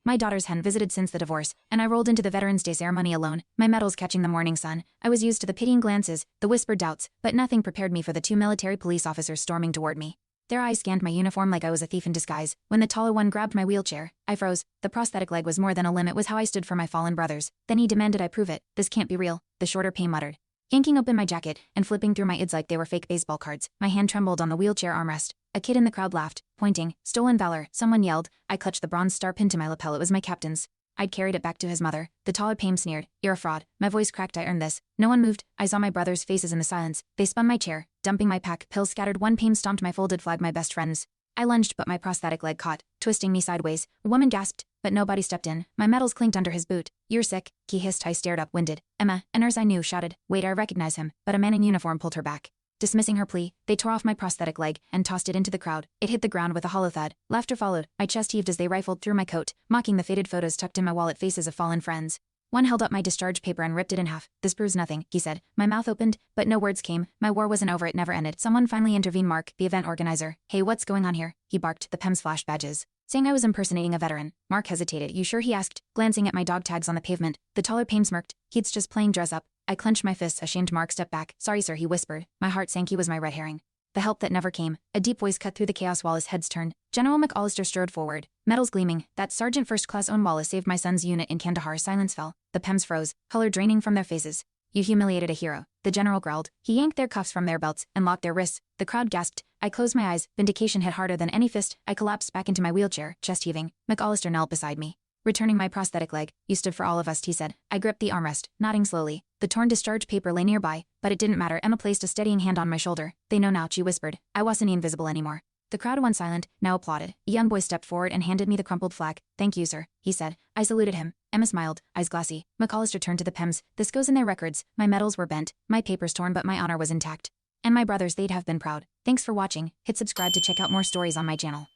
My daughters hadn't visited since the divorce, and I rolled into the Veterans Day ceremony alone, my medals catching the morning sun. I was used to the pitying glances, the whispered doubts, but nothing prepared me for the two military police officers storming toward me. Their eyes scanned my uniform like I was a thief in disguise. When the taller one grabbed my wheelchair, I froze. The prosthetic leg was more than a limb, it was how I stood for my fallen brothers. Then he demanded I prove it. This can't be real, the shorter Payne muttered. Yanking open my jacket and flipping through my ids like they were fake baseball cards, my hand trembled on the wheelchair armrest. A kid in the crowd laughed, pointing. Stolen valor, someone yelled. I clutched the bronze star pinned to my lapel, it was my captain's. I'd carried it back to his mother. The taller Payne sneered. You're a fraud. My voice cracked, I earned this. No one moved. I saw my brothers' faces in the silence. They spun my chair, dumping my pack, pills scattered. One Payne stomped my folded flag, my best friends. I lunged, but my prosthetic leg caught, twisting me sideways. A woman gasped, but nobody stepped in. My medals clinked under his boot. You're sick, he hissed. I stared up, winded. Emma, a nurse I knew, shouted. Wait, I recognize him, but a man in uniform pulled her back. Dismissing her plea, they tore off my prosthetic leg and tossed it into the crowd. It hit the ground with a hollow thud. Laughter followed. My chest heaved as they rifled through my coat, mocking the faded photos tucked in my wallet, faces of fallen friends. One held up my discharge paper and ripped it in half. This proves nothing, he said. My mouth opened, but no words came. My war wasn't over, it never ended. Someone finally intervened. Mark, the event organizer. Hey, what's going on here? He barked. The PEMS flashed badges, saying I was impersonating a veteran. Mark hesitated. You sure? He asked, glancing at my dog tags on the pavement. The taller Payne smirked. He's just playing dress up. I clenched my fists, ashamed. Mark stepped back. Sorry, sir, he whispered. My heart sank. He was my red herring. The help that never came. A deep voice cut through the chaos. Wallace, heads turned. General McAllister strode forward, medals gleaming. That Sergeant First Class Owen Wallace saved my son's unit in Kandahar. Silence fell. The PEMS froze, color draining from their faces. You humiliated a hero, the general growled. He yanked their cuffs from their belts and locked their wrists. The crowd gasped. I closed my eyes. Vindication hit harder than any fist. I collapsed back into my wheelchair, chest heaving. McAllister knelt beside me, returning my prosthetic leg. You stood for all of us, he said. I gripped the armrest, nodding slowly. The torn discharge paper lay nearby, but it didn't matter. Emma placed a steadying hand on my shoulder. They know now, she whispered. I wasn't invisible anymore. The crowd, once silent, now applauded. A young boy stepped forward and handed me the crumpled flag. Thank you, sir, he said. I saluted him. Emma smiled, eyes glassy. McAllister turned to the PEMS. This goes in their records. My medals were bent, my papers torn, but my honor was intact. And my brothers, they'd have been proud. Thanks for watching. Hit subscribe to check out more stories on my channel.